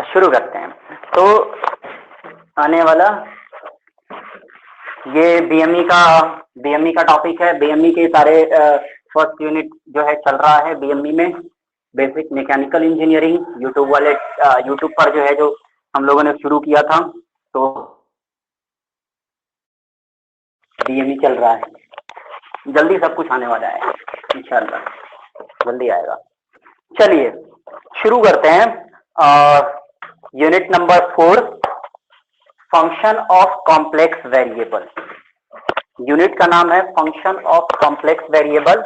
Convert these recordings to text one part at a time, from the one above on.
शुरू करते हैं। तो आने वाला ये बीएमई का टॉपिक है। बीएमई के सारे फर्स्ट यूनिट जो है चल रहा है बीएमई में, बेसिक मैकेनिकल इंजीनियरिंग। यूट्यूब पर जो है जो हम लोगों ने शुरू किया था, तो बीएमई चल रहा है। जल्दी सब कुछ आने वाला है इंशाल्लाह, जल्दी आएगा। चलिए शुरू करते हैं। Unit number 4, function of complex variable. Unit का नाम है फंक्शन ऑफ कॉम्प्लेक्स वेरिएबल,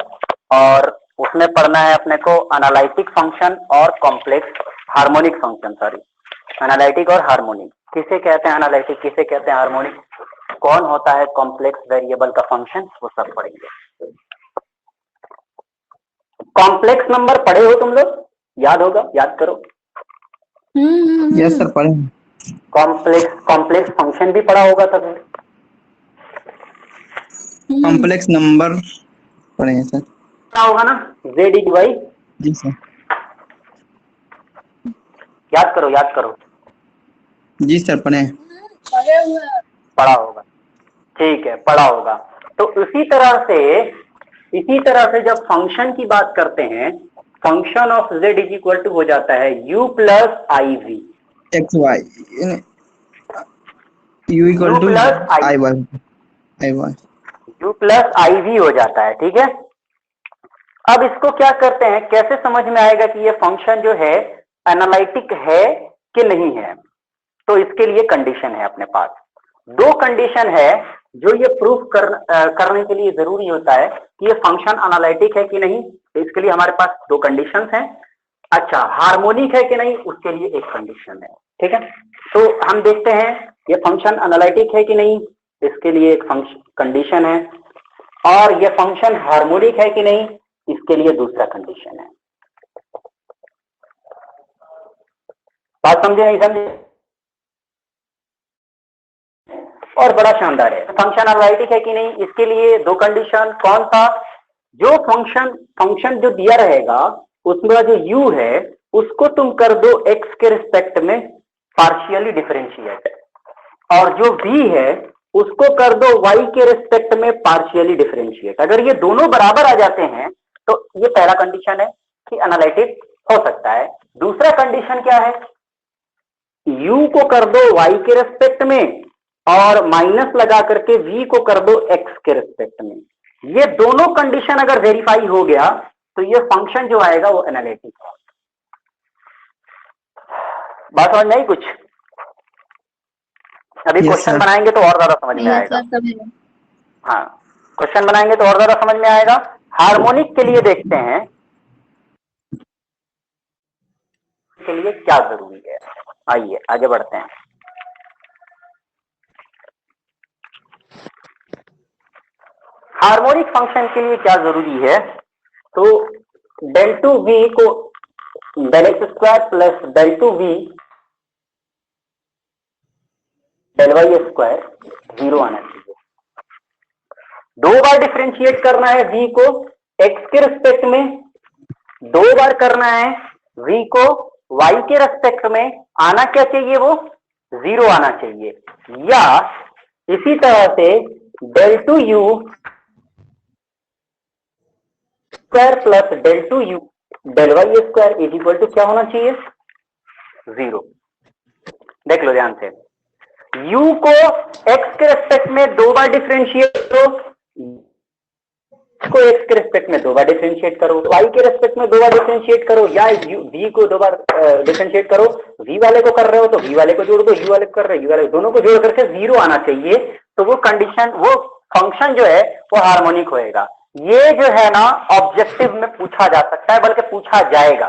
और उसमें पढ़ना है अपने को एनालिटिक फंक्शन और complex harmonic function. Sorry, analytic और हार्मोनिक। किसे कहते हैं एनालिटिक, किसे कहते हैं हार्मोनिक, कौन होता है कॉम्प्लेक्स वेरिएबल का फंक्शन, वो सब पढ़ेंगे। कॉम्प्लेक्स नंबर पढ़े हो तुम लोग, याद होगा, याद करो। यस सर, पढ़े। कॉम्प्लेक्स फंक्शन भी पढ़ा होगा तब। कॉम्प्लेक्स नंबर पढ़े हैं सर। क्या होगा ना, जेड इज वाई। जी सर। याद करो, याद करो। जी सर, पढ़े। पढ़ा होगा, ठीक है, पढ़ा होगा। तो इसी तरह से जब फंक्शन की बात करते हैं, function of z is equal to हो जाता है u plus i v. X y, u equal to i y, u plus i v हो जाता है, ठीक है। अब इसको क्या करते हैं, कैसे समझ में आएगा कि ये फंक्शन जो है एनालिटिक है कि नहीं है। तो इसके लिए कंडीशन है अपने पास, दो कंडीशन है जो ये प्रूफ करने के लिए जरूरी होता है कि ये फंक्शन एनालिटिक है कि नहीं। तो इसके लिए हमारे पास दो कंडीशंस हैं। अच्छा, हार्मोनिक है कि नहीं, उसके लिए एक कंडीशन है, ठीक है। तो हम देखते हैं ये फंक्शन एनालिटिक है कि नहीं, इसके लिए एक कंडीशन है, और ये फंक्शन हार्मोनिक है कि नहीं, इसके लिए दूसरा कंडीशन है। बात समझे नहीं समझे? और बड़ा शानदार है। फंक्शन एनालिटिक है कि नहीं, इसके लिए दो कंडीशन। कौन सा, जो फंक्शन जो दिया रहेगा उसमें जो u है उसको तुम कर दो x के रिस्पेक्ट में पार्शियली डिफरेंशिएट, और जो v है उसको कर दो y के रिस्पेक्ट में पार्शियली डिफरेंशिएट। अगर ये दोनों बराबर आ जाते हैं तो ये पहला कंडीशन है कि एनालिटिक हो सकता है। दूसरा कंडीशन क्या है, u को कर दो y के रिस्पेक्ट में और माइनस लगा करके v को कर दो x के रिस्पेक्ट में। ये दोनों कंडीशन अगर वेरीफाई हो गया तो ये फंक्शन जो आएगा वो एनालिटिक है। बात समझ में आई कुछ? अभी क्वेश्चन बनाएंगे तो और ज्यादा समझ में आएगा। हाँ, क्वेश्चन बनाएंगे तो और ज्यादा समझ में आएगा। हार्मोनिक के लिए देखते हैं के लिए क्या जरूरी है। आइए आगे बढ़ते हैं। हार्मोनिक फंक्शन के लिए क्या जरूरी है, तो del टू v को del x square plus del two v del y square 0 आना चाहिए। दो बार डिफरेंशिएट करना है v को x के रिस्पेक्ट में, दो बार करना है v को y के रिस्पेक्ट में। आना क्या चाहिए, वो 0 आना चाहिए। या इसी तरह से del two u square plus del two u del y square is equal to क्या होना चाहिए, 0। देख लो ध्यान से, u को x के रेस्पेक्ट में दो बार डिफरेंशिएट करो, को x के रेस्पेक्ट में दो बार डिफरेंशिएट करो, y के रेस्पेक्ट में दो बार डिफरेंशिएट करो, या v को दो बार डिफरेंशिएट करो। v वाले को कर रहे हो तो v वाले को जोड़ दो, u वाले को कर रहे हो u वाले को, दोनों को जोड़ करके 0 आना चाहिए। तो वो कंडीशन, वो फंक्शन जो है वो हार्मोनिक होएगा। ये जो है ना ऑब्जेक्टिव में पूछा जा सकता है, बल्कि पूछा जाएगा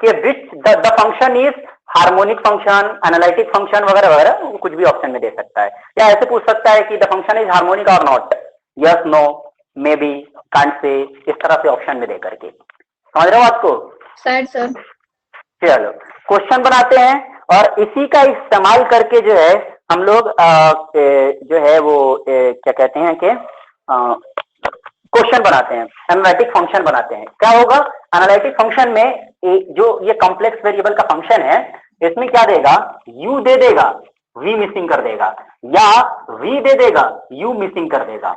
कि which the function is harmonic function, analytic function वगैरह वगैरह, कुछ भी ऑप्शन में दे सकता है। या ऐसे पूछ सकता है कि the function is harmonic or not, yes, no, maybe, can't say, इस तरह से ऑप्शन में दे करके। समझ रहे हो आपको? सर चलो क्वेश्चन बनाते हैं, और इसी का इस्तेमाल करके जो है हम लोग जो है वो क्या कहते हैं कि क्वेश्चन बनाते हैं, एनालिटिक फंक्शन बनाते हैं। क्या होगा एनालिटिक फंक्शन में, जो ये कॉम्प्लेक्स वेरिएबल का फंक्शन है, इसमें क्या देगा, u दे देगा, v मिसिंग कर देगा, या v दे देगा, u मिसिंग कर देगा।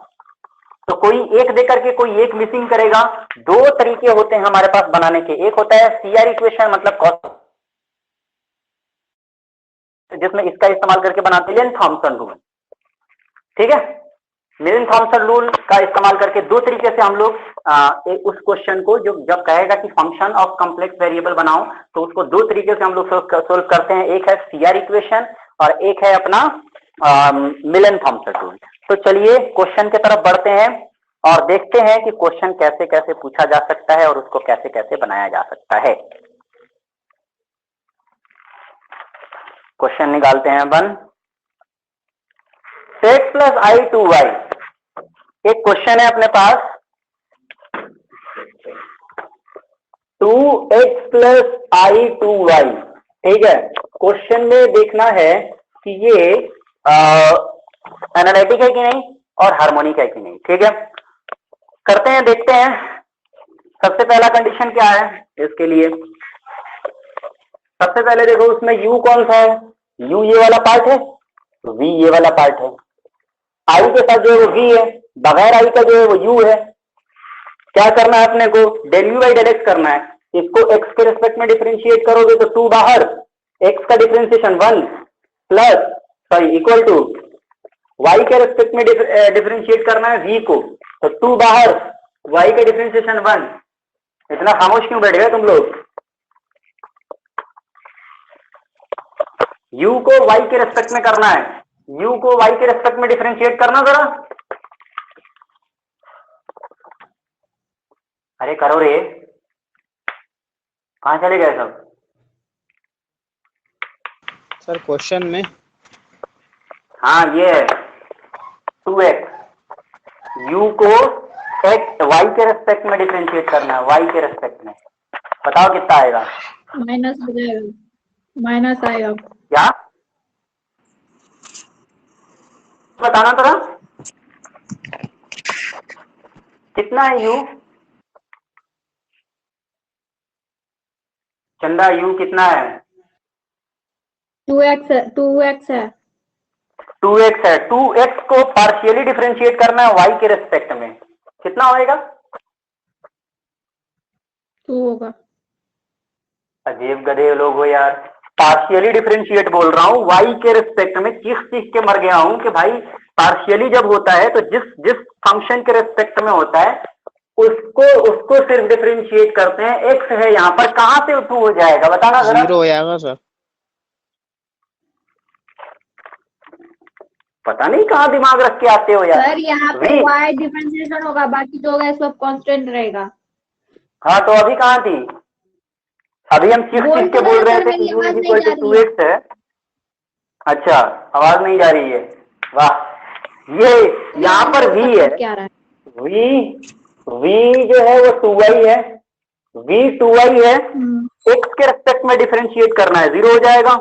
तो कोई एक देकर के कोई एक मिसिंग करेगा। दो तरीके होते हैं हमारे पास बनाने के, एक होता है CR इक्वेशन मतलब कॉस, जिसमें इसका इस्तेमाल करके बनाते हैं थॉमसन रूल, ठीक है। मिलन थॉमसन रूल का इस्तेमाल करके दो तरीके से हम लोग उस क्वेश्चन को जो जब कहेगा कि फंक्शन ऑफ कॉम्प्लेक्स वेरिएबल बनाओ, तो उसको दो तरीके से हम लोग सोल्व करते हैं, एक है CR इक्वेशन और एक है अपना मिलन थॉमसन रूल। तो चलिए क्वेश्चन की तरफ बढ़ते हैं और देखते हैं कि क्वेश्चन कैसे कैसे पूछा जा सकता है और उसको कैसे कैसे बनाया जा सकता है। क्वेश्चन निकालते हैं अपन। x plus i two y, एक क्वेश्चन है अपने पास, 2x plus i two y, ठीक है। क्वेश्चन में देखना है कि ये एनालिटिक है कि नहीं और हार्मोनिक है कि नहीं, ठीक है। करते हैं, देखते हैं। सबसे पहला कंडीशन क्या है इसके लिए, सबसे पहले देखो उसमें u कौन सा है, u ये वाला पार्ट है, v ये वाला पार्ट है, i के साथ जो है वो v है, बगैर i का जो है वो u है। क्या करना है अपने को, del u by del x करना है। इसको x के रिस्पेक्ट में डिफरेंशिएट करोगे तो 2 बाहर, x का differentiation 1 plus sorry equal to y के रिस्पेक्ट में डिफरेंशिएट करना है v को, तो 2 बाहर, y का डिफरेंशिएशन 1। इतना खामोश क्यों बैठ गए तुम लोग, u को y के रिस्पेक्ट में करना है, u को y के रिस्पेक्ट में डिफरेंशिएट करना जरा, अरे करो रे, कहां चले गए सब। सर क्वेश्चन में, हाँ ये 2x, u को x y के रेस्पेक्ट में डिफरेंशिएट करना है, y के रेस्पेक्ट में। बताओ कितना आएगा, माइनस हो जाएगा, माइनस आएगा। क्या बताना जरा, कितना है u, चंदा u कितना है, 2x है, 2x है। 2x है। 2x को पार्शियली डिफरेंशिएट करना है y के रेस्पेक्ट में, कितना होएगा, 2 होगा। अजीब गधे लोग हो यार, पार्शियली डिफरेंशिएट बोल रहा हूँ y के रेस्पेक्ट में, चीख के मर गया हूं कि भाई पार्शियली जब होता है तो जिस जिस फंक्शन के रेस्पेक्ट में होता है उसको सिर्फ डिफरेंशिएट करते हैं। x है यहाँ पर, कहां से 2 हो जाएगा बताना जरा, 0 हो जाएगा सर। पता नहीं कहाँ दिमाग रख के आते हो यार। सर यहाँ पे y डिफरेंशिएशन होगा, बाकी जो होगा सब कांस्टेंट रहेगा। हाँ तो अभी कहाँ थी, अभी हम चीख के बोल रहे थे कि u इक्वल टू 2x है। अच्छा आवाज नहीं जा रही है, वाह। ये यहाँ पर v है, क्या रहा है, v जो है वो 2y है, v 2y है, x के रेस्पेक्ट में डिफरेंशिएट करना है, 0 हो जाएगा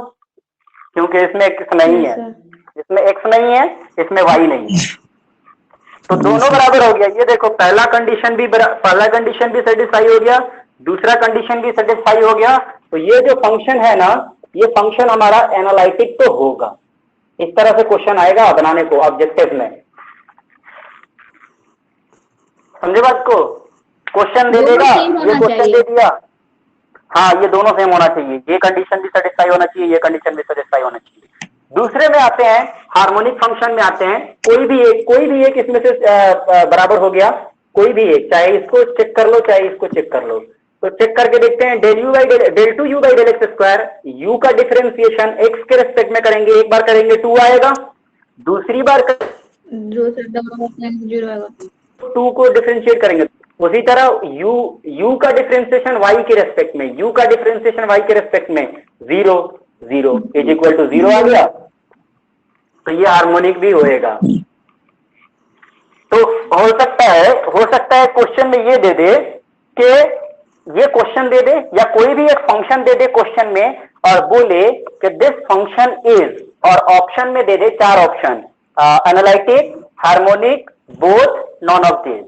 क्योंकि इसमें x नहीं है, इसमें x नहीं है, इसमें y नहीं है, तो दोनों बराबर हो गया। ये देखो पहला कंडीशन भी सेटिस्फाई हो गया, दूसरा कंडीशन भी सेटिस्फाई हो गया। तो ये जो फंक्शन है ना, ये फंक्शन हमारा एनालिटिक तो होगा। इस तरह से क्वेश्चन आएगा बनाने को ऑब्जेक्टिव में, समझे बात को। क्वेश्चन दे देगा, ये क्वेश्चन दे दिया, हाँ ये दोनों सेम होना चाहिए, ये कंडीशन भी सेटिस्फाई होना चाहिए, ये कंडीशन भी सेटिस्फाई होना चाहिए। दूसरे में आते हैं, हार्मोनिक फंक्शन में आते हैं। कोई भी एक इसमें से बराबर हो गया, कोई भी एक, चाहे इसको चेक कर लो चाहे इसको चेक कर लो। तो चेक करके देखते हैं, del 2 u by del x square, u का डिफरेंशिएशन x के रेस्पेक्ट में करेंगे, एक बार करेंगे 2 आएगा, दूसरी बार 0 आएगा, 2 को डिफरेंशिएट करेंगे। उसी तरह u का डिफरेंशिएशन y के रेस्पेक्ट में, u का डिफरेंशिएशन y के रेस्पेक्ट में 0 0 इज इक्वल टू 0 आ गया, तो ये हार्मोनिक भी होएगा। तो हो सकता है क्वेश्चन में ये दे दे कि ये क्वेश्चन दे दे या कोई भी एक फंक्शन दे दे क्वेश्चन में और बोले कि दिस फंक्शन इज, और ऑप्शन में दे दे 4 option, analytic, harmonic, both, none of this,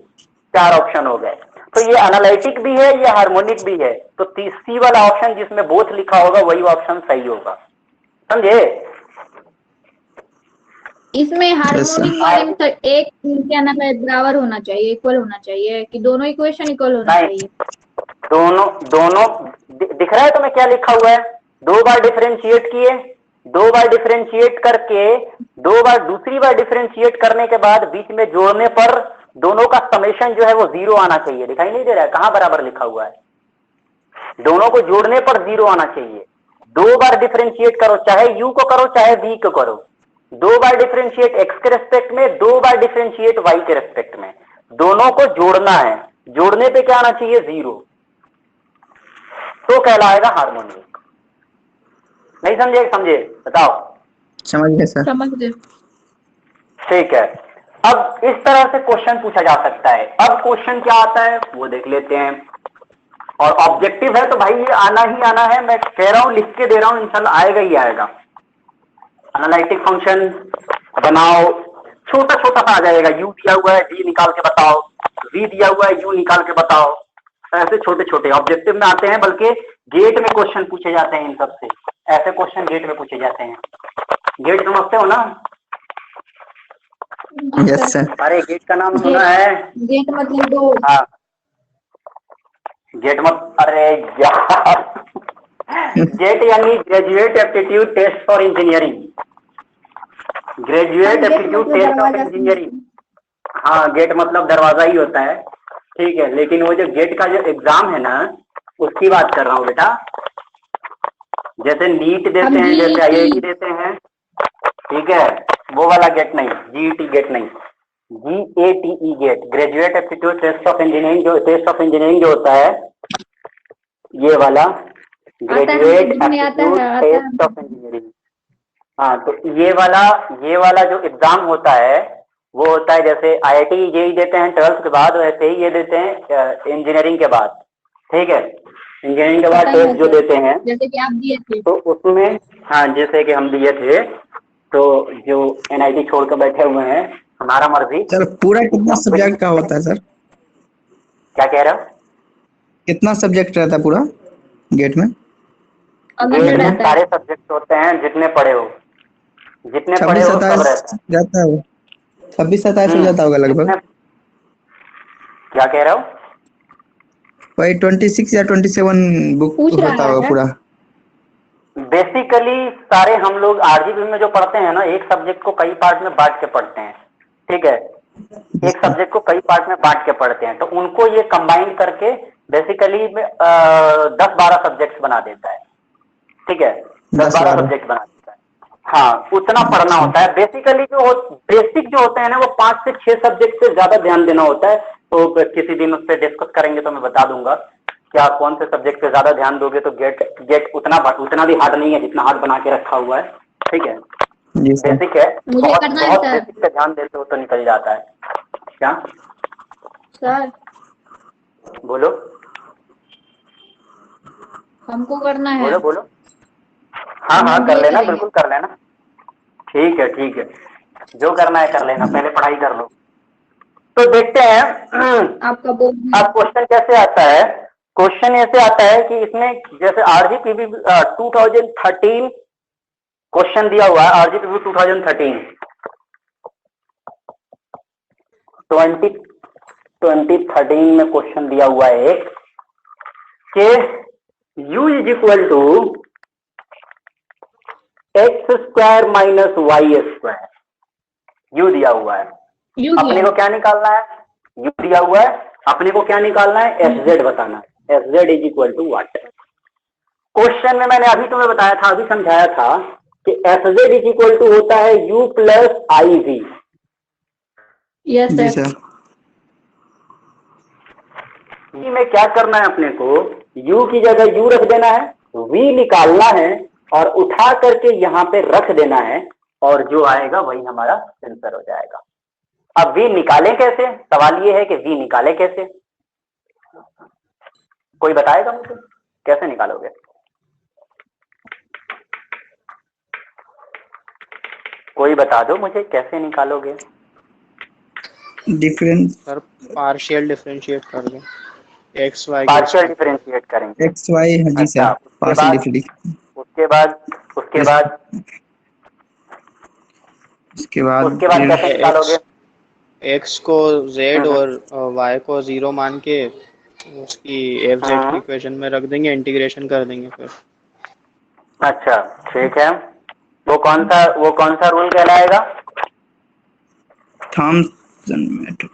4 option हो गए। तो ये एनालिटिक भी है, ये हार्मोनिक भी है। तो सी वाला ऑप्शन जिसमें बोथ लिखा होगा वही ऑप्शन सही होगा, समझे? इसमें हार्मोनिक वाले में नहीं, तो एक क्या नाम है बराबर होना चाहिए, इक्वल होना चाहिए कि दोनों इक्वेशन इक्वल होना चाहिए। दोनों दोनों दिख रहा है तुम्हें क्या लिखा हुआ है? 2 बार डिफरेंशिएट किए, 2 बार डिफरेंशिएट करके, 2 बार दूसरी बार डिफरेंशिएट करने के बाद बीच में जोड़ने पर दोनों का समेशन जो है वो 0 आना चाहिए। दिखाई नहीं दे रहा है? कहां बराबर लिखा हुआ है? दोनों को जोड़ने पर 0 आना चाहिए। 2 बार डिफरेंशिएट करो, चाहे u को करो चाहे v को करो। 2 बार डिफरेंशिएट x के रेस्पेक्ट में, 2 बार डिफरेंशिएट y के रेस्पेक्ट में, दोनों को जोड़ना है। जोड़ने पे क्या आना चाहिए? 0। तो कहलाएगा हार्मोनिक। नहीं समझे? समझे? बताओ। समझ गए सर। समझ गए। ठीक है, अब इस तरह से क्वेश्चन पूछा जा सकता है। अब क्वेश्चन क्या आता है वो देख लेते हैं। और ऑब्जेक्टिव है तो भाई ये आना ही आना है, मैं कह रहा हूं, लिख के दे रहा हूं, इंशाल्लाह आएगा ही आएगा। एनालिटिक फंक्शन बनाओ, छोटा छोटा सा आ जाएगा। u दिया हुआ है, d निकाल के बताओ, v दिया हुआ है, u निकाल के बताओ। ऐसे छोटे छोटे ऑब्जेक्टिव में आते हैं, बल्कि गेट में क्वेश्चन पूछे जाते हैं इन सबसे। ऐसे क्वेश्चन गेट में पूछे जाते हैं। गेट समझते हो ना? Yes sir. अरे गेट का नाम सुना है? गेट मतलब दो। हाँ, गेट मत, अरे यार गेट यानी graduate aptitude test for engineering. Graduate aptitude test of engineering. हाँ, गेट मतलब दरवाजा ही होता है, ठीक है। लेकिन वो जो गेट का जो एग्जाम है ना, उसकी बात कर रहा हूँ बेटा। जैसे नीट देते हैं, जैसे आईआईटी देते हैं, ठीक है, वो वाला गेट नहीं, जीईटी गेट नहीं, GATE GATE, graduate aptitude test of engineering. जो टेस्ट ऑफ इंजीनियरिंग जो होता है, ये वाला graduate aptitude test of engineering. हाँ, तो ये वाला जो एग्जाम होता है वो होता है, जैसे आईआईटी जेईई देते हैं 12th के बाद, वैसे ही ये देते हैं इंजीनियरिंग के बाद, ठीक है। इंजीनियरिंग के बाद टेस्ट जो देते हैं, जैसे कि आप दिए थे, तो उसमें, हाँ जैसे कि हम दिए थे, तो जो एनआईटी छोड़ कर बैठे हुए हैं, हमारा मर्जी। सर पूरा कितना सब्जेक्ट का होता है सर? क्या कह रहे हो? कितना सब्जेक्ट रहता है पूरा गेट में? गेट में सारे सब्जेक्ट होते हैं जितने पढ़े हो, जितने पढ़े 26 हो सब 27 रहता है। जाता है वो, 26 27 हो जाता होगा लगभग। क्या कह रहे हो? वही 26 या 27 बुक होता होगा पूरा। बेसिकली सारे हम लोग आरजीबी में जो पढ़ते हैं ना, एक सब्जेक्ट को कई पार्ट में बांट के पढ़ते हैं, ठीक है। एक सब्जेक्ट को कई पार्ट में बांट के पढ़ते हैं, तो उनको ये कंबाइन करके बेसिकली 10-12 सब्जेक्ट्स बना देता है, ठीक है। 10-12 सब्जेक्ट बना देता है। हाँ, उतना पढ़ना होता है। बेसिकली बेसिक जो होते हैं ना, वो 5 से 6 सब्जेक्ट से ज्यादा ध्यान देना होता है। तो किसी दिन उस पर डिस्कस करेंगे तो मैं बता दूंगा क्या कौन से सब्जेक्ट पे ज्यादा ध्यान दोगे तो गेट उतना भी हार्ड नहीं है जितना हार्ड बना के रखा हुआ है, ठीक है। बेसिक है, बहुत बेसिक पे ध्यान देते हो तो निकल जाता है। क्या सर? बोलो, हमको करना है। बोलो बोलो। हाँ हाँ, कर लेना, बिल्कुल कर लेना। ठीक है ठीक है, जो करना है कर लेना, पहले पढ़ाई कर लो। तो देखते हैं आपका अब क्वेश्चन कैसे आता है। क्वेश्चन ऐसे आता है कि इसमें जैसे आरजीपीवी 2013 क्वेश्चन दिया हुआ है। आरजीपीवी 2013 2013 में क्वेश्चन दिया हुआ है एक कि u is equal to x² minus y²। u दिया हुआ है, अपने को क्या निकालना है? u दिया हुआ है, अपने को क्या निकालना है? fz बताना है। fz is equal to what? Question में मैंने अभी तुम्हें बताया था, अभी समझाया था कि fz इज इक्वल टू होता है u plus iv। Yes sir. में क्या करना है अपने को? u की जगह u रख देना है, v निकालना है और उठा करके यहाँ पे रख देना है, और जो आएगा वही हमारा आंसर हो जाएगा। अब v निकालें कैसे? सवाल ये है कि v निकाले कैसे? कोई बताएगा मुझे कैसे निकालोगे? कोई बता दो मुझे कैसे निकालोगे? डिफरेंस सर पार्शियल डिफरेंशिएट कर दें। एक्स वाई पार्शियल डिफरेंशिएट करेंगे। एक्स वाई, हाँ जी अच्छा, सर, पार्शियल डिफरेंशिएट। उसके बाद उसके बाद फिर कैसे निकालोगे? एक्स को जेड हम्म, और वाई को 0 मान के उसकी एफ जेड की हम्म, इक्वेशन में रख देंगे, इंटीग्रेशन कर देंगे फिर। अच्छा ठीक है। वो कौन सा रूल कहलाएगा? Thomson method.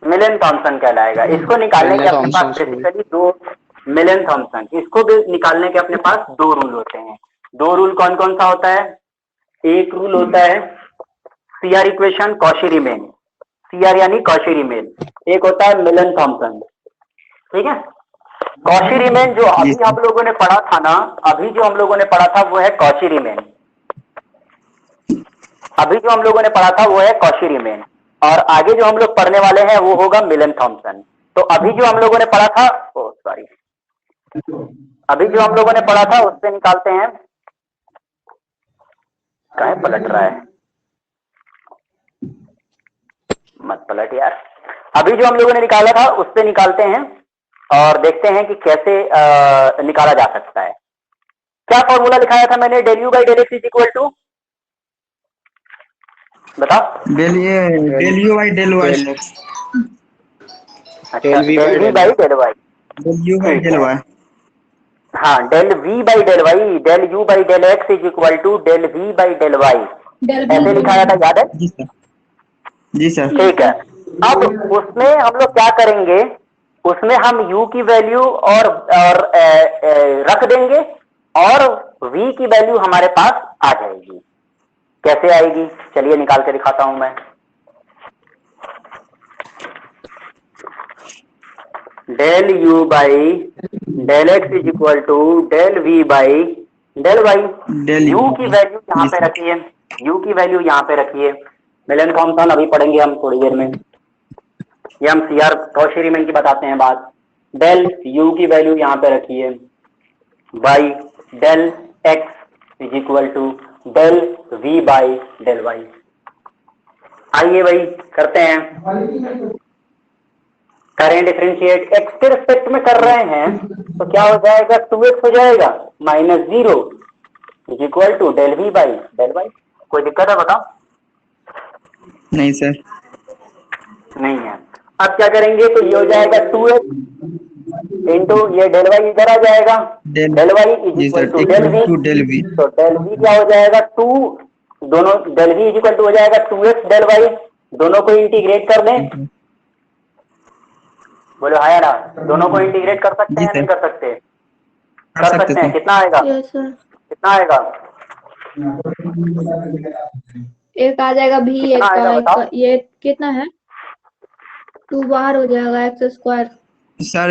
मिलन थॉमसन कहलाएगा। इसको निकालने के मिलने अपने पास थॉमसन्स रूल। बेसिकली दो, मिलन थॉमसन, इसको भी निकालने के अपने पास दो रूल होते हैं। दो रूल कौन कौन सा होता है? एक रूल होता है CR equation Cauchy Riemann, CR यानी कॉशी रीमेन। एक होता है मिलन थॉमसन। ठीक है। कॉशी रीमेन जो जी अभी सर। हम लोगों ने पढ़ा था ना, अभी जो हम लोगों ने पढ़ा था वो है कॉशी रीमेन। अभी जो हम लोगों ने पढ़ा था वो है कॉशी रीमेन, और आगे जो हम लोग पढ़ने वाले हैं वो होगा मिलन थॉमसन। तो अभी जो हम लोगों ने पढ़ा था, ओ सॉरी, अभी जो हम लोगों ने पढ़ा था उससे निकालते हैं। काहे पलट रहा है? मत पलट यार। अभी जो हम लोगों ने निकाला था उससे निकालते हैं और देखते हैं कि कैसे निकाला जा सकता है। क्या फॉर्मूला लिखाया था मैंने? Del u by del x is equal to, बताओ। Del u by del y del sir. अच्छा, v del by v del by y. Del y. Del u by ठीक डेल है। वाई। हाँ, del v by del y, del u by del x is equal to del v by del y, del ऐसे बी लिखाया था, याद है? जी सर। जी सर। ठीक है। अब उसमें हम लोग क्या करेंगे? उसमें हम u की वैल्यू और रख देंगे और v की वैल्यू हमारे पास आ जाएगी। कैसे आएगी? चलिए निकाल के दिखाता हूं मैं। Del u by del x is equal to del v by del y. Del u u. की वैल्यू यहाँ जी पे सर। रखिए, u की वैल्यू यहाँ पे रखिए। मिलन थॉमसन अभी पढ़ेंगे हम थोड़ी देर में, ये हम सीआर कॉशी रीमैन की बताते हैं बात। डेल यू की वैल्यू यहाँ पे रखिए, by del x is equal to del v by del y. आइए भाई करते हैं, करें डिफरेंशिएट। एक्स के रिस्पेक्ट में कर रहे हैं तो क्या हो जाएगा? 2x हो जाएगा minus 0 is equal to del v by del y. कोई दिक्कत है बताओ? नहीं सर। नहीं है। अब क्या करेंगे? तो ये हो जाएगा 2x इंटू ये डेल वाई इधर आ जाएगा, del. Del y is g equal sir, to del equal v. To del v. तो डेल वी क्या हो जाएगा? 2, दोनों del v is equal to हो जाएगा 2x डेल वाई, दोनों को इंटीग्रेट कर दें। बोलो हाँ या ना? दोनों को इंटीग्रेट कर सकते जी हैं या नहीं सर, कर सकते? कर कर सकते सकते हैं। सर। कितना आएगा? Yes sir. कितना आएगा? एक आ जाएगा भी, कितना एक आएगा बताओ? का ये कितना है? 2 बाहर हो जाएगा एक्स स्क्वायर। सर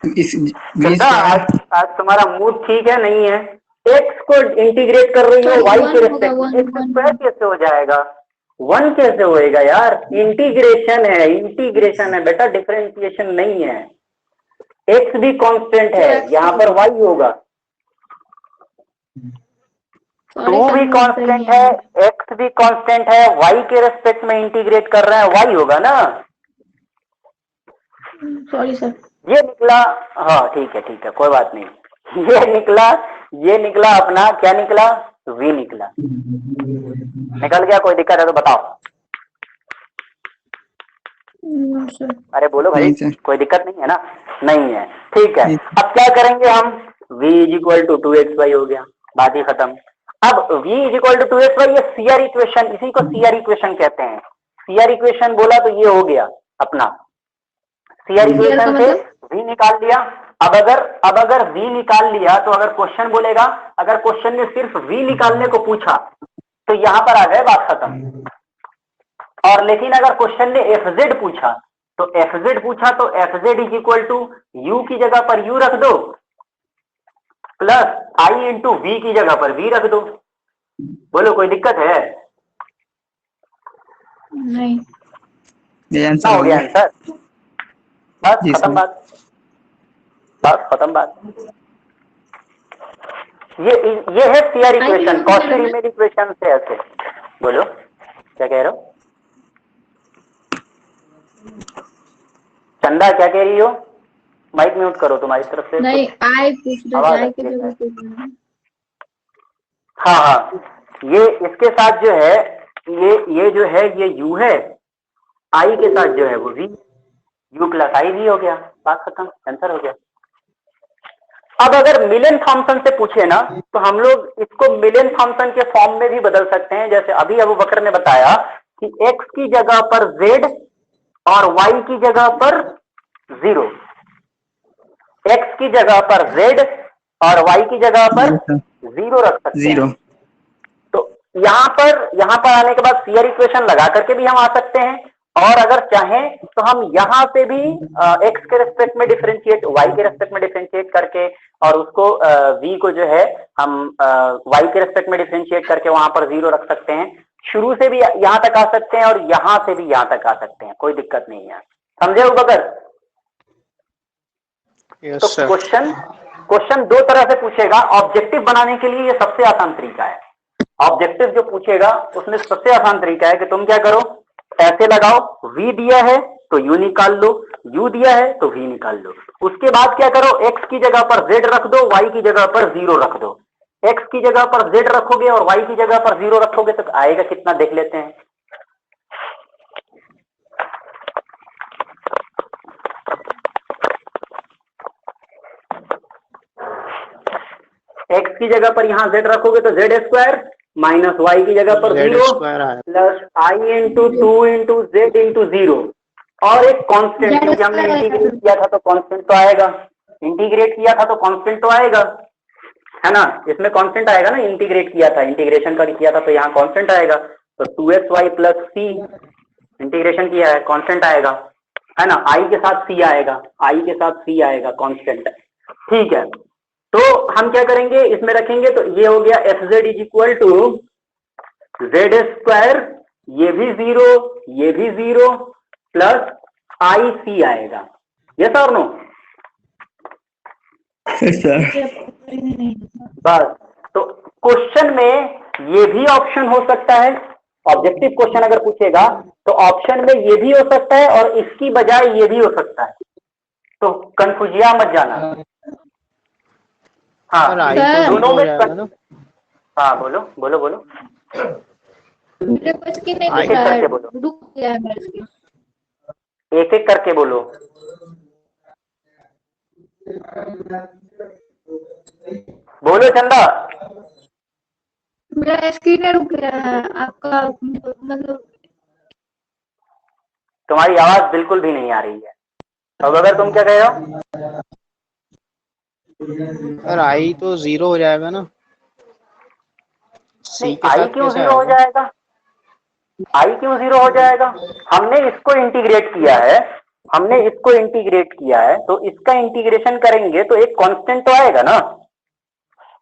इस वी कितना? स्क्वायर। आज तुम्हारा मूड ठीक है नहीं है? एक्स को इंटीग्रेट कर रही हो सॉरी वाई के 1 होगा, रिस्पेक्ट में, 1 एक्स 1 स्क्वायर कैसे हो जाएगा? 1 कैसे होएगा यार? इंटीग्रेशन है, इंटीग्रेशन है बेटा, डिफरेंशिएशन नहीं है। एक्स भी कांस्टेंट तो है, एक्स यहाँ पर वाई होगा। सॉरी 2 सर, भी मूड सही नहीं कांस्टेंट है है, आज। एक्स भी कांस्टेंट है, वाई के रेस्पेक्ट में इंटीग्रेट कर रहे हैं, वाई होगा ना? Sorry sir. ये निकला। हाँ ठीक है कोई बात नहीं। ये निकला अपना, क्या निकला? वी निकला। निकल गया? कोई दिक्कत है तो बताओ। No sir. अरे बोलो भाई, नहीं सर। कोई दिक्कत नहीं है ना? नहीं है। ठीक है। नहीं। अब क्या करेंगे हम? v is equal to 2xy हो गया, बात ही खत्म। अब v is equal to 2xy, ये सीआर इक्वेशन, इसी को सीआर इक्वेशन कहते हैं। सीआर इक्वेशन बोला तो ये हो गया अपना। सीआर सीआर का इक्वेशन से मतलब? v निकाल लिया। अब अगर v निकाल लिया तो अगर क्वेश्चन बोलेगा, अगर क्वेश्चन ने सिर्फ v निकालने को पूछा तो यहां पर आ गए, बात खत्म। और लेकिन अगर क्वेश्चन ने fz पूछा तो fz is equal to u की जगह पर u रख दो, प्लस i इंटू वी की जगह पर v रख दो। बोलो कोई दिक्कत है? नहीं। ये क्या आंसर हो हो गया गया। आंसर? बस जी खत्म सर। बात, बस खत्म बात। ये है सीआर आई भी इक्वेशन, यूज कॉशी करना है। रीमेन इक्वेशन से ऐसे। बोलो क्या कह रहे हो? चंदा क्या कह रही हो? माइक म्यूट करो तुम्हारी तरफ से। नहीं, आई पूछ रहे आवाज थे, आई आती की है। जगह पे बोलना। हाँ हाँ, ये इसके साथ जो है ये जो है ये यू है, आई के साथ जो है वो v, u plus i v हो गया, बात खत्म, आंसर हो गया। अब अगर मिलन थॉमसन से पूछे ना तो हम लोग इसको मिलन थॉमसन के फॉर्म में भी बदल सकते हैं। जैसे अभी अबू बकर ने बताया कि x की जगह पर z और y की जगह पर 0, x की जगह पर z और y की जगह पर 0 रख सकते हैं। 0 तो यहाँ पर आने के बाद सीआर इक्वेशन लगा करके भी हम आ सकते हैं, और अगर चाहें तो हम यहाँ पे भी x के रेस्पेक्ट में डिफरेंशिएट, y के रेस्पेक्ट में डिफरेंशिएट करके, और उसको v को जो है हम y के रेस्पेक्ट में डिफरेंशिएट करके वहां पर 0 रख सकते हैं। शुरू से भी यहाँ तक आ सकते हैं और यहाँ से भी यहाँ तक आ सकते हैं, कोई दिक्कत नहीं है। समझे अबू बकर? तो क्वेश्चन दो तरह से पूछेगा। ऑब्जेक्टिव बनाने के लिए ये सबसे आसान तरीका है। ऑब्जेक्टिव जो पूछेगा उसमें सबसे आसान तरीका है कि तुम क्या करो, ऐसे लगाओ, v दिया है तो u निकाल लो, u दिया है तो v निकाल लो। उसके बाद क्या करो, x की जगह पर z रख दो, y की जगह पर 0 रख दो। x की जगह पर z रखोगे और y की जगह पर 0 रखोगे तो आएगा कितना, देख लेते हैं। x की जगह पर यहाँ z रखोगे तो z स्क्वायर माइनस y की जगह पर 0 plus i into 2 into z into 0, और एक कांस्टेंट, क्योंकि हमने इंटीग्रेट किया था तो कांस्टेंट तो आएगा, इंटीग्रेट किया था तो कांस्टेंट तो आएगा, है ना? इसमें कांस्टेंट आएगा ना, इंटीग्रेट किया था, इंटीग्रेशन कर किया था तो यहाँ कांस्टेंट आएगा। तो 2xy प्लस c इंटीग्रेशन किया है, कांस्टेंट आएगा, है ना? i के साथ c आएगा, i के साथ c आएगा, कांस्टेंट। ठीक है, तो हम क्या करेंगे, इसमें रखेंगे तो ये हो गया f z is equal to z square, ये भी 0, ये भी 0 प्लस आई सी आएगा। यस और नो? बस, तो क्वेश्चन में ये भी ऑप्शन हो सकता है। ऑब्जेक्टिव क्वेश्चन अगर पूछेगा तो ऑप्शन में ये भी हो सकता है और इसकी बजाय ये भी हो सकता है, तो कंफ्यूजिया मत जाना। हाँ, दोनों में हाँ, बोलो बोलो बोलो, मेरे कुछ की नहीं एक एक करके बोलो, रुक गया है मेरे से। एक एक करके बोलो। बोलो चंदा। मेरा स्क्रीन रुक गया है, आपका मतलब तुम्हारी आवाज बिल्कुल भी नहीं आ रही है। अब अगर तुम क्या कह रहे हो? सर आई तो 0 हो जाएगा ना, सी के आई साथ क्यों कैसे 0 हो आएगा? जाएगा? आई क्यों 0 हो जाएगा? हमने इसको इंटीग्रेट किया है, हमने इसको इंटीग्रेट किया है, तो इसका इंटीग्रेशन करेंगे तो एक कांस्टेंट तो आएगा ना।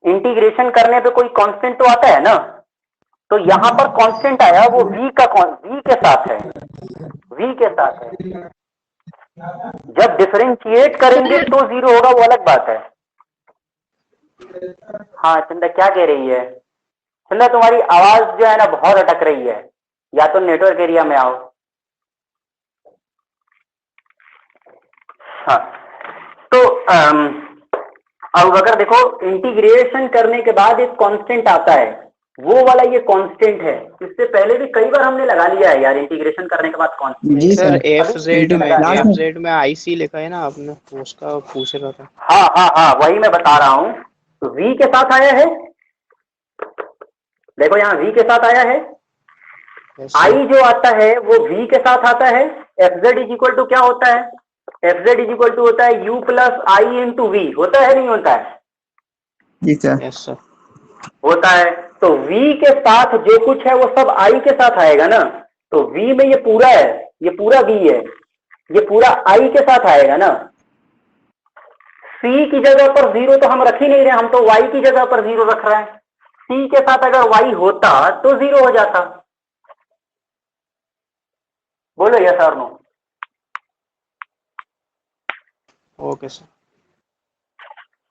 इंटीग्रेशन करने पे कोई कांस्टेंट तो आता है ना, तो यहाँ पर कांस्टेंट आया, वो v के साथ है, v के साथ है। जब डिफरेंशिएट करेंगे तो 0 होगा, वो अलग बात है। हाँ चंदा क्या कह रही है? चंदा तुम्हारी आवाज जो है ना बहुत अटक रही है, या तो नेटवर्क एरिया में आओ। हाँ, तो अब अगर देखो इंटीग्रेशन करने के बाद एक कांस्टेंट आता है, वो वाला ये कांस्टेंट है। इससे पहले भी कई बार हमने लगा लिया है यार, इंटीग्रेशन करने के बाद कांस्टेंट। जी सर सर, एफ लास्ट में जेड में आई सी लिखा है ना आपने, उसका पूछ रहा था। हाँ हाँ हाँ, वही मैं बता रहा हूँ। तो v के साथ आया है, देखो यहाँ v के साथ आया है। i जो आता है वो v के साथ आता है। F z is equal to क्या होता है? F z is equal to होता है u plus i into v, होता है नहीं होता है? जी सर, यस सर, होता है। तो v के साथ जो कुछ है वो सब i के साथ आएगा ना, तो v में ये पूरा है, ये पूरा v है, ये पूरा i के साथ आएगा ना। c की जगह पर 0 तो हम रख ही नहीं रहे, हम तो y की जगह पर 0 रख रहे हैं। c के साथ अगर y होता तो 0 हो जाता। बोलो यस और नो? Okay sir.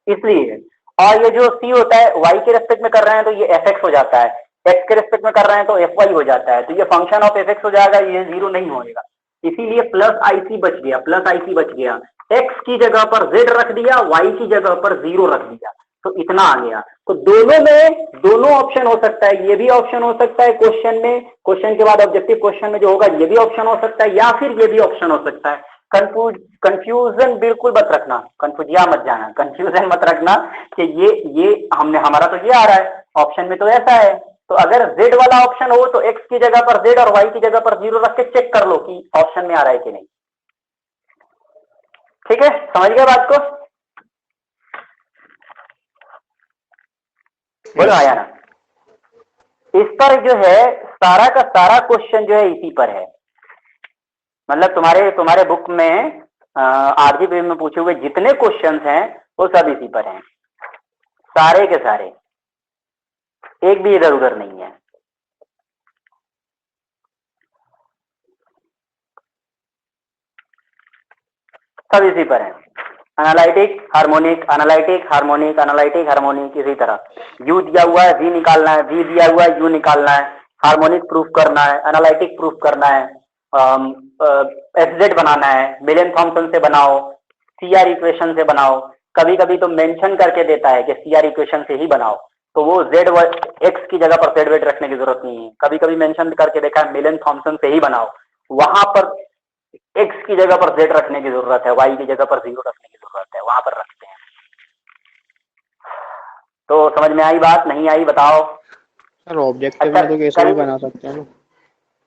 इसलिए, और ये जो c होता है y के रेस्पेक्ट में कर रहे हैं तो ये fx हो जाता है, x के रेस्पेक्ट में कर रहे हैं तो fy हो जाता है, तो ये फंक्शन ऑफ fx हो जाएगा, ये 0 नहीं होएगा। इसीलिए प्लस आईसी बच गया, प्लस आईसी बच गया। एक्स की जगह पर जेड रख दिया, वाई की जगह पर 0 रख दिया, तो इतना आ गया। तो दोनों में दोनों ऑप्शन हो सकता है, ये भी ऑप्शन हो सकता है क्वेश्चन में, क्वेश्चन के बाद ऑब्जेक्टिव क्वेश्चन में जो होगा ये भी ऑप्शन हो सकता है, या फिर ये भी ऑप्शन हो सकता है। कंफ्यूजन बिल्कुल मत रखना, कंफ्यूजिया मत जाना, कंफ्यूजन मत रखना कि ये हमने, हमारा तो ये आ रहा है, ऑप्शन में तो ऐसा है। तो अगर जेड वाला ऑप्शन हो तो एक्स की जगह पर जेड और वाई की जगह पर 0 रख के चेक कर लो कि ऑप्शन में आ रहा है कि नहीं। ठीक है, समझ गए बात को? बोलो आया ना। इस पर जो है सारा का सारा क्वेश्चन जो है इसी पर है, मतलब तुम्हारे बुक में आरजीबी में पूछे हुए जितने क्वेश्चंस हैं वो सब इसी पर हैं, सारे के सारे, एक भी इधर उधर नहीं है। सब इसी पर है। Analytic harmonic, analytic harmonic, analytic harmonic, इसी तरह यू दिया हुआ है, वी निकालना है, वी दिया हुआ है, यू निकालना है, हार्मोनिक प्रूफ करना है, एनालिटिक प्रूफ करना है, एफजेड बनाना है, मिलियन थॉमसन से बनाओ, सीआर इक्वेशन से बनाओ। कभी कभी तो मेंशन करके देता है कि सीआर इक्वेशन से ही बनाओ, तो वो जेड एक्स की जगह पर जेड वेट रखने की जरूरत नहीं है। कभी कभी मेंशन करके देखा है मिलियन थॉमसन से ही बनाओ, वहां पर एक्स की जगह पर जेड रखने की जरूरत है, वाई की जगह पर 0 रखने की जरूरत है, वहां पर रखते हैं। तो समझ में आई बात, नहीं आई बताओ? सर ऑब्जेक्टिव में तो कैसे भी बना सकते हैं ना?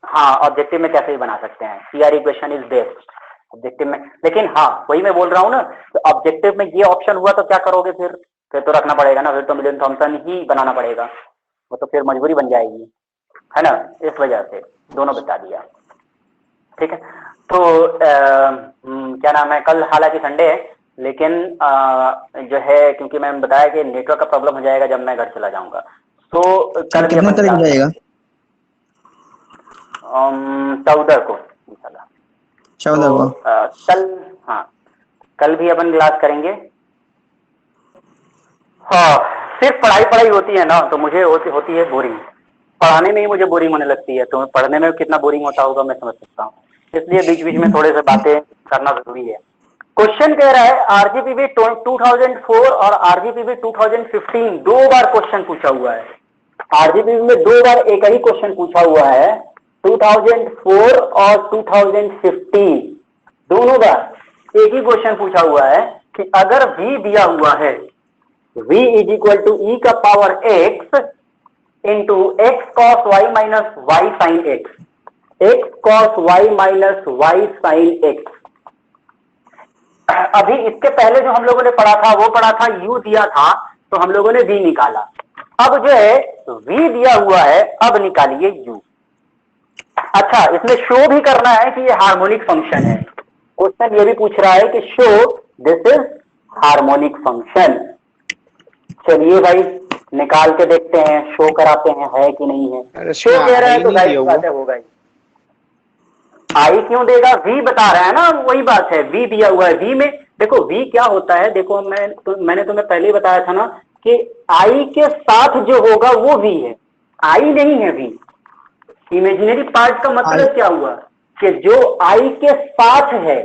हाँ, ऑब्जेक्टिव में कैसे भी बना सकते हैं, CR equation is best objective में। लेकिन हाँ, वही मैं बोल रहा हूँ ना, तो ऑब्जेक्टिव में ये ऑप्शन हुआ तो क्या करोगे फिर तो रखना पड़ेगा ना, फिर तो मिलियन थॉमसन ही बनाना पड़ेगा, वो तो फिर मजबूरी बन जाएगी, है ना, इस वजह से दोनों बता दिया। ठीक है, तो क्या नाम है, कल हालांकि संडे है, लेकिन जो है क्योंकि मैंने बताया कि नेटवर्क का प्रॉब्लम हो जाएगा जब मैं घर चला जाऊंगा, तो कल कितने तारीख को जाएगा? 14 को इंशाल्लाह। 14 को कल, हाँ कल भी अपन क्लास करेंगे। हाँ, सिर्फ पढ़ाई होती है ना, तो मुझे होती है बोरिंग, पढ़ाने में ही मुझे बोरिंग होने लगती है, तो पढ़ने में कितना बोरिंग होता होगा मैं समझ सकता हूँ, इसलिए बीच बीच में थोड़े से बातें करना जरूरी है। क्वेश्चन कह रहा है आरजीपीवी 2004 और आरजीपीवी 2015 दो बार क्वेश्चन पूछा हुआ है। आरजीपीवी में 2 बार एक ही क्वेश्चन पूछा हुआ है, 2004 और 2015 दोनों बार एक ही क्वेश्चन पूछा हुआ है कि अगर v दिया हुआ है, v is equal to e का power x into x cos y minus y sine x, x cos y minus y sine x. अभी इसके पहले जो हम लोगों ने पढ़ा था वो पढ़ा था u दिया था, तो हम लोगों ने v निकाला। अब जो है v दिया हुआ है, अब निकालिए u। अच्छा, इसमें शो भी करना है कि ये हार्मोनिक फंक्शन है। क्वेश्चन ये भी पूछ रहा है कि show this is harmonic function. चलिए भाई निकाल के देखते हैं, शो कराते हैं है कि नहीं है। शो कह रहा है तो जाहिर बात है होगा ही। आई क्यों देगा, v बता रहा है ना, वही बात है, v दिया हुआ है। v में देखो v क्या होता है, देखो मैंने तुम्हें पहले ही बताया था ना कि i के साथ जो होगा वो v है, i नहीं है v। इमेजिनरी पार्ट का मतलब क्या हुआ कि जो i के साथ है,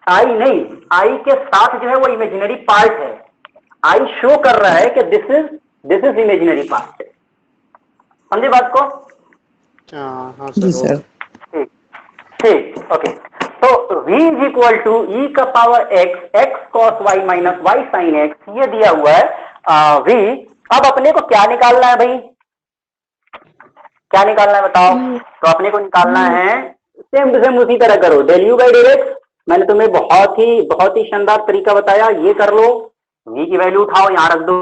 i नहीं, i के साथ जो है वो इमेजिनरी पार्ट है। i शो कर रहा है कि दिस इज इमेजिनरी पार्ट। समझे बात को? हाँ जी सर। ठीक, ओके। तो v is equal to e का power x, x cos y minus y sine x, ये दिया हुआ है v। अब अपने को क्या निकालना है भाई, क्या निकालना है बताओ? तो अपने को निकालना है सेम टू सेम उसी तरह करो, del u by del x. मैंने तुम्हें बहुत ही शानदार तरीका बताया, ये कर लो, v की वैल्यू उठाओ, यहां रख दो,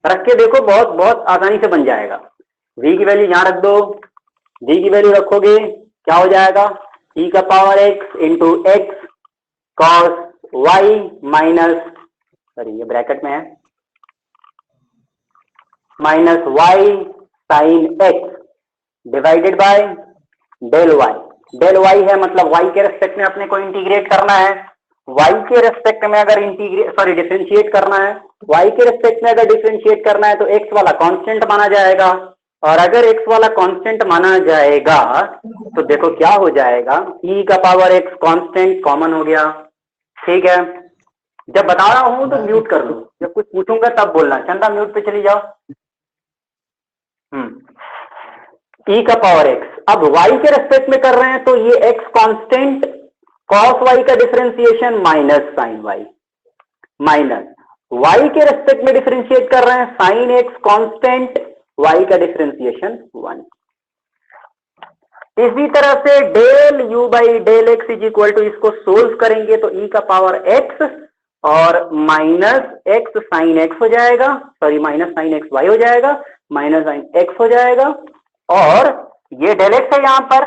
रख के देखो बहुत आसानी से बन जाएगा। v की वैल्यू यहां रख दो, v की वैल्यू रखोगे क्या हो जाएगा, e का power x into x cos y minus, sorry ये ब्रैकेट में है, minus y sine x divided by del y. Del y है मतलब वाई के रेस्पेक्ट में अपने को इंटीग्रेट करना है, वाई के रेस्पेक्ट में अगर डिफरेंशिएट करना है, वाई के रेस्पेक्ट में अगर डिफरेंशिएट करना है तो एक्स वाला कांस्टेंट माना जाएगा और अगर x वाला कांस्टेंट माना जाएगा तो देखो क्या हो जाएगा, e का पावर x कांस्टेंट कॉमन हो गया। ठीक है, जब बता रहा हूं तो म्यूट कर लो, जब कुछ पूछूंगा तब बोलना। चंदा म्यूट पे चली जाओ। e का पावर x, अब y के रेस्पेक्ट में कर रहे हैं तो ये x कांस्टेंट cos y का differentiation minus sine y, minus y के रेस्पेक्ट में डिफरेंशिएट कर रहे हैं साइन x कांस्टेंट y का डिफरेंशिएशन 1। इसी तरह से del u by del x is equal to, इसको सोल्व करेंगे तो e का पावर x और माइनस x साइन x हो जाएगा, sorry minus sine x y हो जाएगा, माइनस साइन x हो जाएगा। और ये डेल x है, यहां पर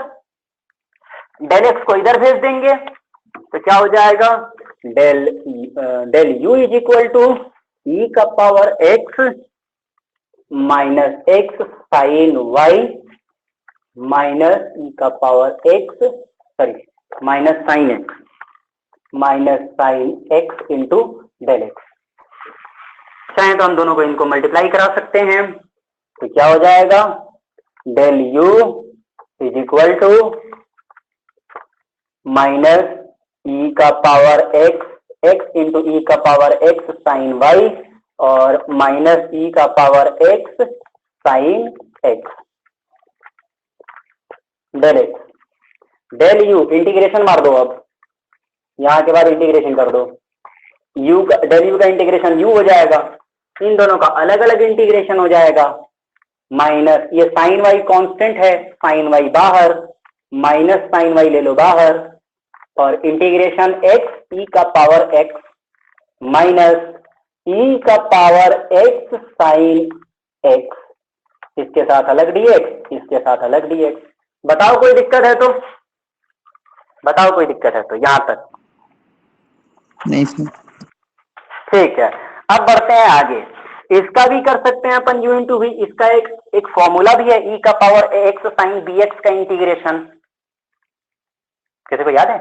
डेल x को इधर भेज देंगे तो क्या हो जाएगा, del u is equal to e का power x minus x sine y minus e का power x, sorry minus sine x into del x. चाहे तो हम दोनों को इनको मल्टीप्लाई करा सकते हैं तो क्या हो जाएगा, del u is equal to minus e का पावर x इंटू e का पावर x साइन y और माइनस e का power x sine x del x. Del u integration मार दो, अब यहां के बाद इंटीग्रेशन कर दो, u का डेल u का इंटीग्रेशन u हो जाएगा, इन दोनों का अलग अलग इंटीग्रेशन हो जाएगा, माइनस ये साइन y कांस्टेंट है, साइन y बाहर, माइनस साइन y ले लो बाहर, और इंटीग्रेशन x e का पावर x माइनस e का पावर x साइन x, इसके साथ अलग dx, इसके साथ अलग dx। बताओ कोई दिक्कत है तो, बताओ कोई दिक्कत है तो यहां तक? नहीं सर। ठीक है, अब बढ़ते हैं आगे। इसका भी कर सकते हैं अपन u इंटू वी, इसका एक फॉर्मूला भी है, e का पावर x साइन bx का इंटीग्रेशन, किसी को याद है?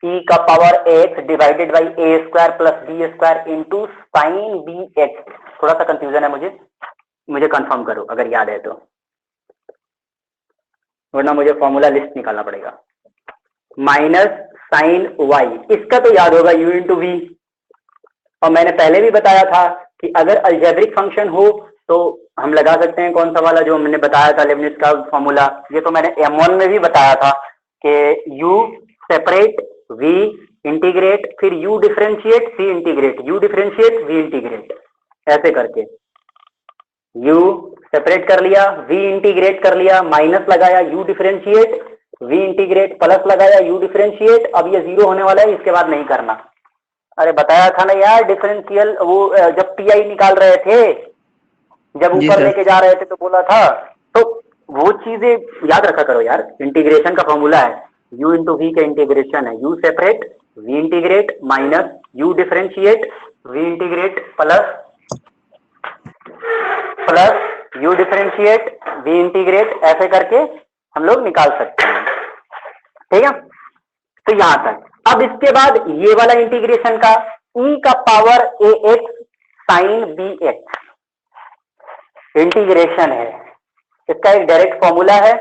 e का power x divided by a square plus b square into sine b x. थोड़ा सा कंफ्यूजन है मुझे कंफर्म करो अगर याद है तो, वरना मुझे फॉर्मूला लिस्ट निकालना पड़ेगा। माइनस साइन y, इसका तो याद होगा u इंटू वी, और मैंने पहले भी बताया था कि अगर अलजेब्रिक फंक्शन हो तो हम लगा सकते हैं कौन सा वाला जो हमने बताया था लेबनिज का फॉर्मूला, ये तो मैंने m1 में भी बताया था कि u सेपरेट v इंटीग्रेट फिर u differentiate v integrate, u differentiate v integrate, ऐसे करके u सेपरेट कर लिया, v इंटीग्रेट कर लिया, माइनस लगाया u differentiate, v integrate plus लगाया u डिफरेंशिएट। अब ये जीरो होने वाला है, इसके बाद नहीं करना। अरे बताया था ना यार डिफरेंशियल, वो जब pi निकाल रहे थे, जब ऊपर लेके जा रहे थे तो बोला था, तो वो चीजें याद रखा करो यार। इंटीग्रेशन का फॉर्मूला है u इंटू वी का इंटीग्रेशन है u separate v integrate minus u differentiate v integrate plus u differentiate v integrate, ऐसे करके हम लोग निकाल सकते हैं। ठीक है, तो यहां तक। अब इसके बाद ये वाला इंटीग्रेशन का e का power ax sine bx integration है, इसका एक डायरेक्ट फॉर्मूला है,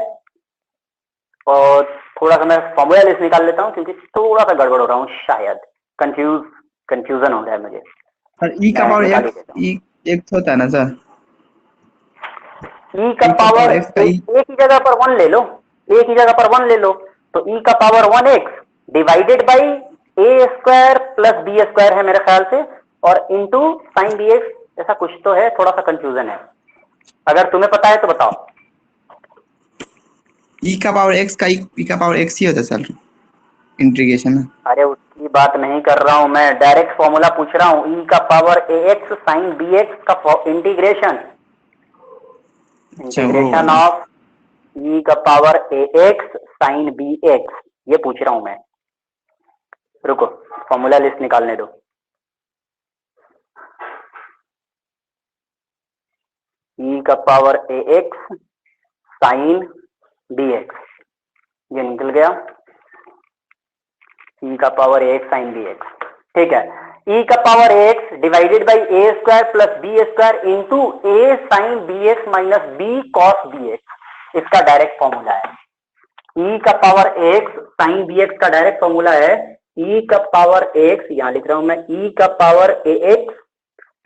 और थोड़ा सा मैं फॉर्मूला लिस्ट निकाल लेता हूं क्योंकि थोड़ा सा गड़बड़ हो रहा हूं, शायद कंफ्यूजन हो रहा है मुझे। सर ई का पावर x होता है ना सर, e का पावर एक ही जगह पर 1 ले लो, एक ही जगह पर 1 ले लो, तो e का power 1x divided by a square plus b square है मेरे ख्याल से, और इंटू साइन बी एक्स, ऐसा कुछ तो है, थोड़ा सा कंफ्यूजन है, अगर तुम्हें पता है तो बताओ। ई का पावर x का ई का पावर x ही होता है सर इंटीग्रेशन। अरे उसकी बात नहीं कर रहा हूं मैं, डायरेक्ट फॉर्मूला पूछ रहा हूं, e का पावर ax साइन bx का इंटीग्रेशन, इंटीग्रेशन ऑफ e का पावर ax साइन bx, ये पूछ रहा हूं मैं। रुको फॉर्मूला लिस्ट निकालने दो। e का पावर ax साइन bx, ये निकल गया, e का पावर ax साइन bx। ठीक है, ई का power x divided by a square plus b square into a sine b x minus b cos b x, इसका डायरेक्ट फॉर्मूला है। E का power x sine b x का direct formula है e का power x, यहां लिख रहा हूं मैं, ई का पावर ए एक्स,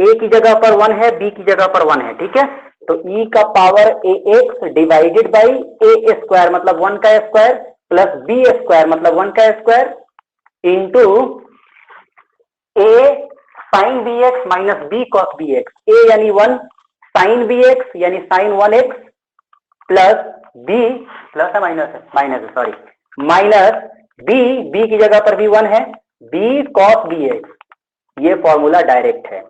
ए की जगह पर 1 है, बी की जगह पर 1 है, ठीक है। तो ई का power A x divided by a square मतलब 1 का स्क्वायर प्लस बी स्क्वायर मतलब 1 का square into a sine b x minus b cos b x, a यानी 1 साइन बी एक्स यानी sine 1 x plus b plus है minus है sorry minus b की जगह पर भी 1 है, बी कॉस बी एक्स, ये फॉर्मूला डायरेक्ट है।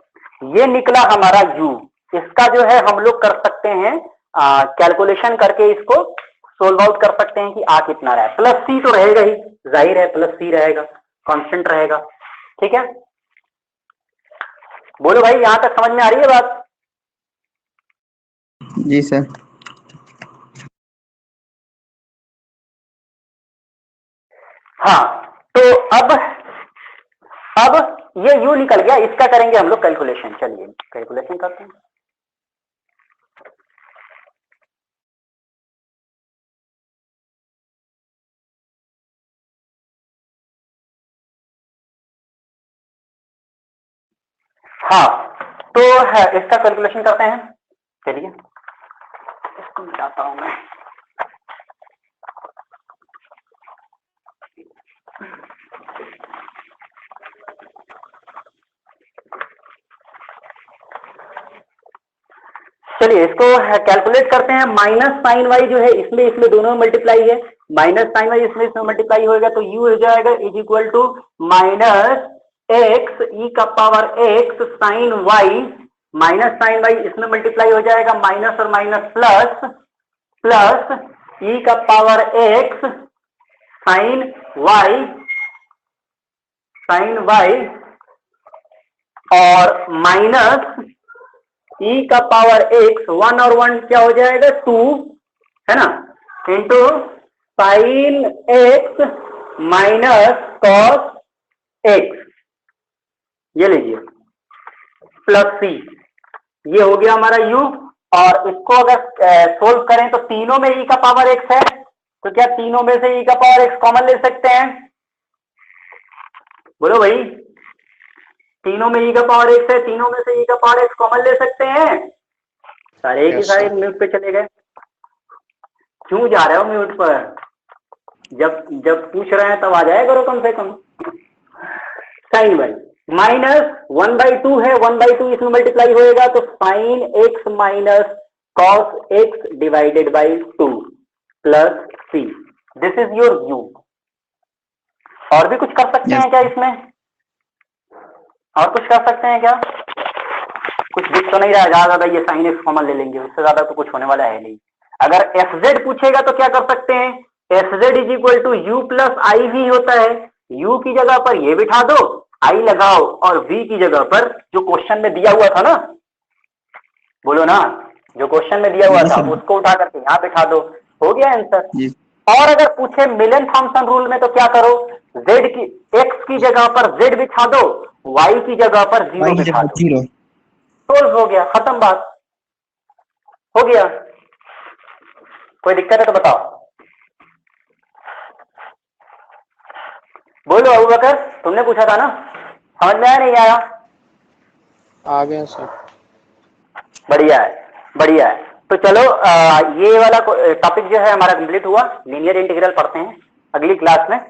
ये निकला हमारा u, इसका जो है हम लोग कर सकते हैं कैलकुलेशन करके इसको सोल्व आउट कर सकते हैं कि आ कितना रहा है। प्लस सी तो रहेगा ही, जाहिर है प्लस सी रहेगा, कांस्टेंट रहेगा, ठीक है। बोलो भाई यहां तक समझ में आ रही है बात? जी सर। हाँ, तो अब ये u निकल गया, इसका करेंगे हम लोग कैलकुलेशन। चलिए कैलकुलेशन करते हैं। हाँ, तो है इसका कैलकुलेशन करते हैं। चलिए इसको मिटाता हूं मैं। चलिए इसको कैलकुलेट करते हैं। माइनस साइन वाई जो है इसमें दोनों में मल्टीप्लाई है, माइनस साइन वाई इसमें मल्टीप्लाई होगा तो u हो जाएगा is equal to minus x e का power x sine y, minus sine y इसमें मल्टीप्लाई हो जाएगा माइनस और माइनस प्लस, प्लस ई का पावर एक्स साइन वाई और माइनस ई का पावर एक्स 1 और 1 क्या हो जाएगा 2 है ना, into sine x minus cos x, ये लीजिए प्लस सी, ये हो गया हमारा u। और इसको अगर सोल्व करें तो तीनों में e का पावर x है, तो क्या तीनों में से e का पावर x कॉमन ले सकते हैं? बोलो भाई, तीनों में e का पावर x है, तीनों में से e का पावर x कॉमन ले सकते हैं? सारे के सारे म्यूट पे चले गए, क्यों जा रहे हो म्यूट पर? जब पूछ रहे हैं तब आ जाए करो कम से कम। साइन वाई माइनस 1/2 है, 1/2 इसमें मल्टीप्लाई होएगा तो sine x minus cos x divided by 2 plus c, this is your u। और भी कुछ कर सकते हैं क्या इसमें? और कुछ कर सकते हैं क्या? कुछ दिख तो नहीं रहा, ज्यादा ये साइन एक्स कॉमन ले लेंगे, उससे ज्यादा तो कुछ होने वाला है नहीं। अगर एफ जेड पूछेगा तो क्या कर सकते हैं? F z is equal to u plus i भी होता है, u की जगह पर ये बिठा दो, आई लगाओ और v की जगह पर जो क्वेश्चन में दिया हुआ था ना, बोलो ना, जो क्वेश्चन में दिया हुआ था उसको उठा करके यहाँ बिठा दो, हो गया आंसर। और अगर पूछे मिलन थॉमसन रूल में तो क्या करो, z की x की जगह पर z बिठा दो, y की जगह पर 0 बिठा दो, सोल्व हो गया, खत्म बात, हो गया। कोई दिक्कत है तो बताओ, बोलो अबू बकर, तुमने पूछा था ना, समझ में आया नहीं आया? आ गया सर। बढ़िया है, बढ़िया है। तो चलो ये वाला टॉपिक जो है हमारा कंप्लीट हुआ। लीनियर इंटीग्रल पढ़ते हैं अगली क्लास में,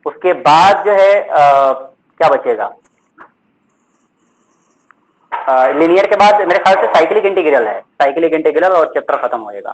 उसके बाद जो है क्या बचेगा, लीनियर के बाद मेरे ख्याल से साइक्लिक इंटीग्रल है, साइक्लिक इंटीग्रल और चैप्टर खत्म होएगा।